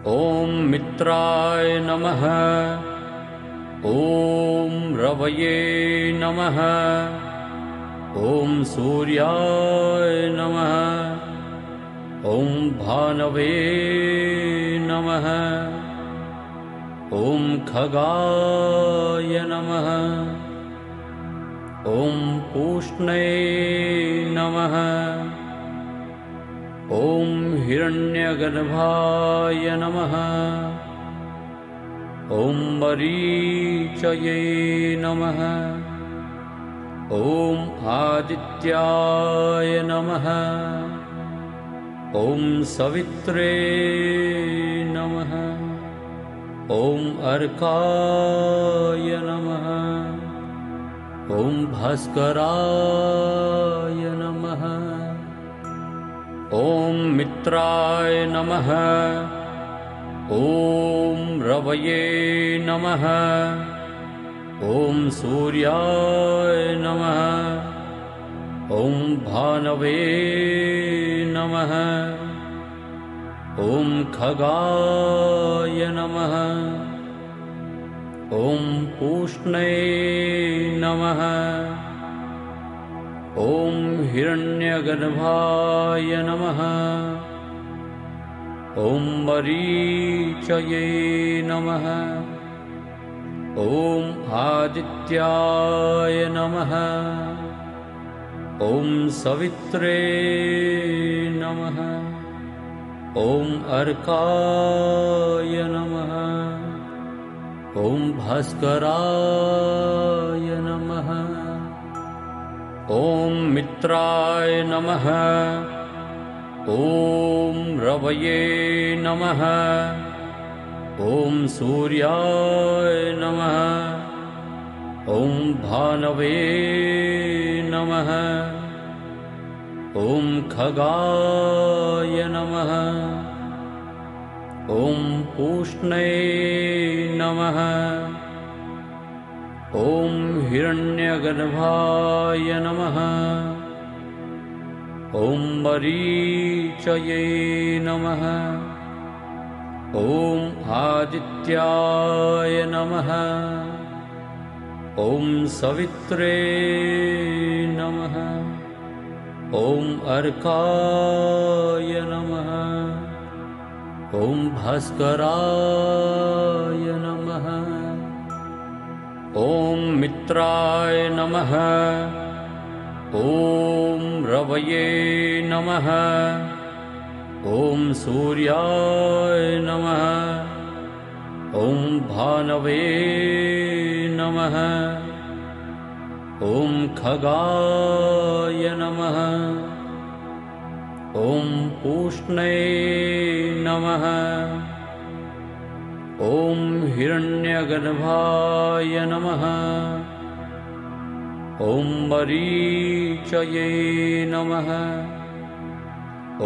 ॐ मित्राय नमः। ॐ रवये नमः। ॐ सूर्याय नमः। ॐ भानवे नमः। ॐ खगाय नमः। ॐ पूष्णे नमः। ॐ हिरण्यगर्भाय नमः। ॐ मरीचये नमः। ॐ आदित्याय नमः। ॐ सवित्रे नमः। ॐ अर्काय नमः। ॐ भास्कराय नमः। ॐ मित्राय नमः। ॐ रवये नमः। ॐ सूर्याय नमः। ॐ भानवे नमः। ॐ खगाय नमः। ॐ पूष्णे नमः। ॐ हिरण्यगर्भाय नमः। ॐ मरीचये नमः। ॐ आदित्याय नमः। ॐ सवित्रे नमः। ॐ अर्काय नमः। ॐ भास्कराय नमः। ॐ मित्राय नमः। ॐ रवये नमः। ॐ सूर्याय नमः। ॐ भानवे नमः। ॐ खगाय नमः। ॐ पूष्णे नमः। ॐ हिरण्यगर्भाय नमः। ॐ मरीचये नमः। ॐ आदित्याय नमः। ॐ सवित्रे नमः। ॐ अर्काय नमः। ॐ भास्कराय नमः। ॐ मित्राय नमः। ॐ रवये नमः। ॐ सूर्याय नमः। ॐ भानवे नमः। ॐ खगाय नमः। ॐ पूष्णे नमः। ॐ हिरण्यगर्भाय नमः। ॐ मरीचये नमः।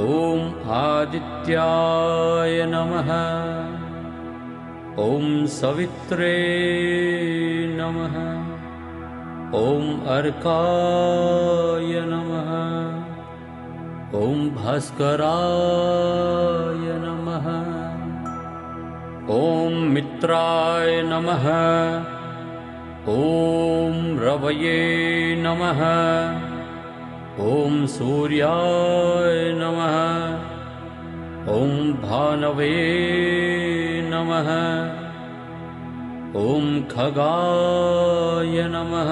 ॐ आदित्याय नमः। ॐ सवित्रे नमः। ॐ अर्काय नमः। ॐ भास्कराय नमः। ॐ मित्राय नमः। ॐ रवये नमः। ॐ सूर्याय नमः। ॐ भानवे नमः। ॐ खगाय नमः।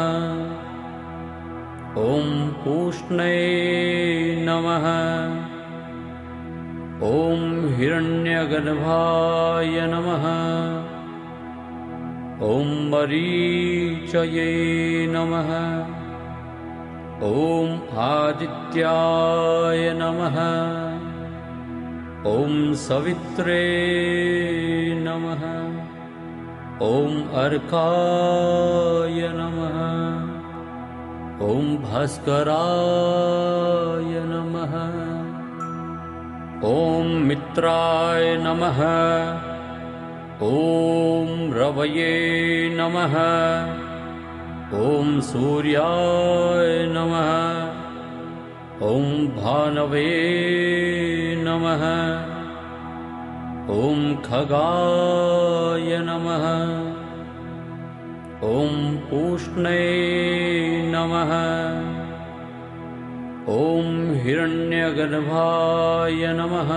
ॐ पूष्णे नमः। ॐ हिरण्यगर्भाय नमः। ॐ मरीचये नमः। ॐ आदित्याय नमः। ॐ सवित्रे नमः। ॐ अर्काय नमः। ॐ भास्कराय नमः। ॐ मित्राय नमः। ॐ रवये नमः। ॐ सूर्याय नमः। ॐ भानवे नमः। ॐ खगाय नमः। ॐ पूष्णे नमः। ॐ हिरण्यगर्भाय नमः।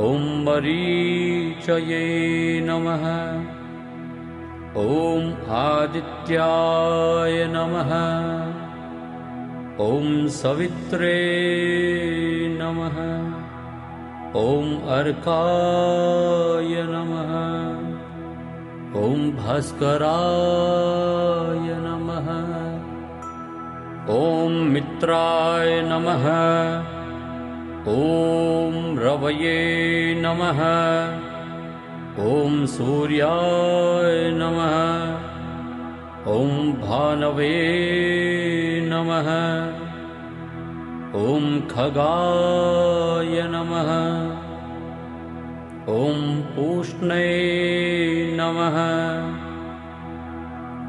ॐ मरीचये नमः। ॐ आदित्याय नमः। ॐ सवित्रे नमः। ॐ अर्काय नमः। ॐ भास्कराय नमः। ॐ मित्राय नमः। ॐ रवये नमः। ॐ सूर्याय नमः। ॐ भानवे नमः। ॐ खगाय नमः। ॐ पूष्णे नमः।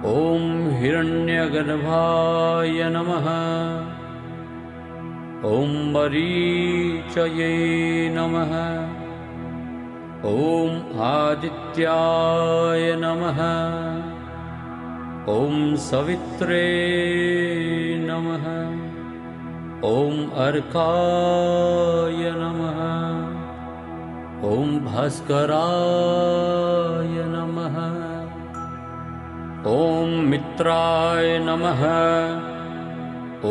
ॐ हिरण्यगर्भाय नमः। ॐ मरीचये नमः। ॐ आदित्याय नमः। ॐ सवित्रे नमः। ॐ अर्काय नमः। ॐ भास्कराय नमः। ॐ मित्राय नमः।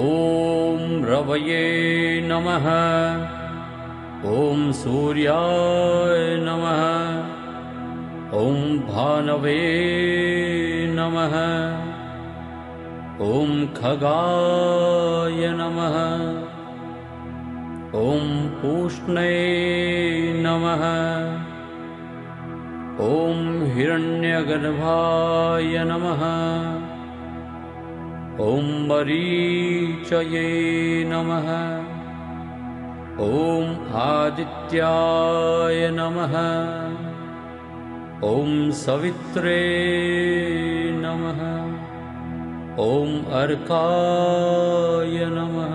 ॐ रवये नमः। ॐ सूर्याय नमः। ॐ भानवे नमः। ॐ खगाय नमः। ॐ पूष्णे नमः। ॐ हिरण्यगर्भाय नमः। ॐ मरीचये नमः। ॐ आदित्याय नमः। ॐ सवित्रे नमः। ॐ अर्काय नमः।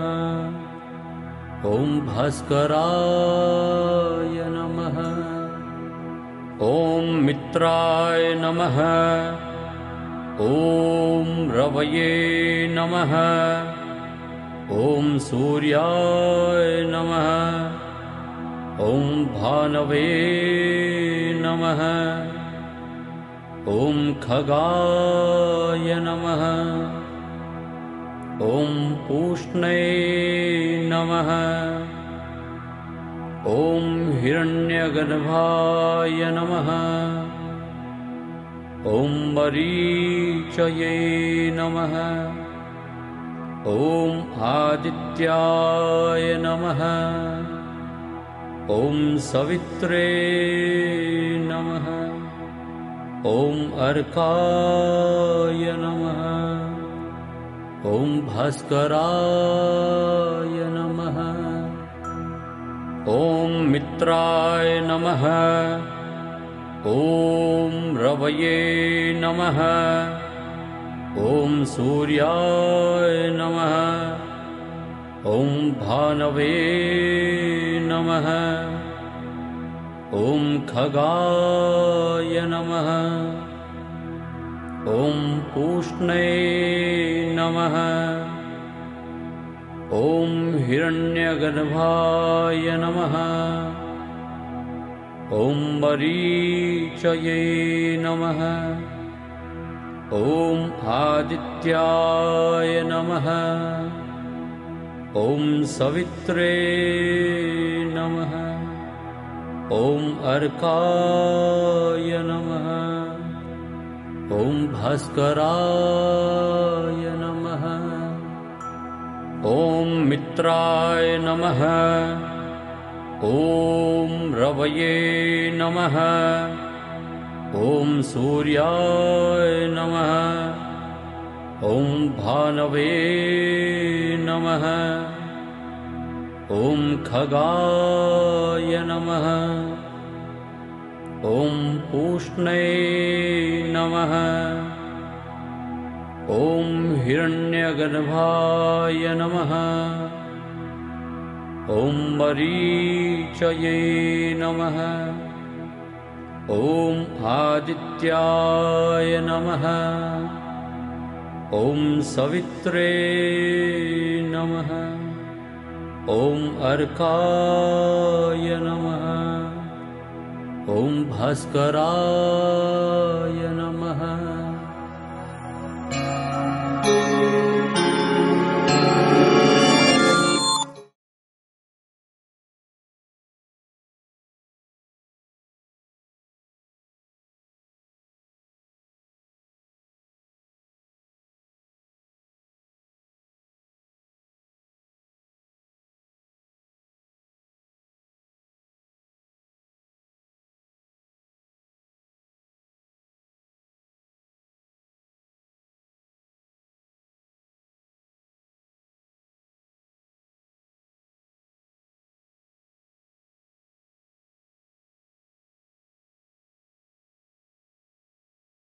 ॐ भास्कराय नमः। ॐ मित्राय नमः। ॐ रवये नमः। ॐ सूर्याय नमः। ॐ भानवे नमः। ॐ खगाय नमः। ॐ पूष्णे नमः। ॐ हिरण्यगर्भाय नमः। ॐ मरीचये नमः। ॐ आदित्याय नमः। ॐ सवित्रे नमः। ॐ अर्काय नमः। ॐ भास्कराय नमः। ॐ मित्राय नमः। ॐ रवये नमः। ॐ सूर्याय नमः। ॐ भानवे नमः। ॐ खगाय नमः। ॐ पूष्णे नमः। ॐ हिरण्यगर्भाय नमः। ॐ मरीचये नमः। ॐ आदित्याय नमः। ॐ सवित्रे नमः। ॐ अर्काय नमः। ॐ भास्कराय नमः। ॐ मित्राय नमः। ॐ रवये नमः। ॐ सूर्याय नमः। ॐ भानवे नमः। ॐ खगाय नमः। ॐ पूष्णे नमः। ॐ हिरण्यगर्भाय नमः। ॐ मरीचये नमः। ॐ आदित्याय नमः। ॐ सवित्रे नमः। ॐ अर्काय नमः। ॐ भास्कराय नमः।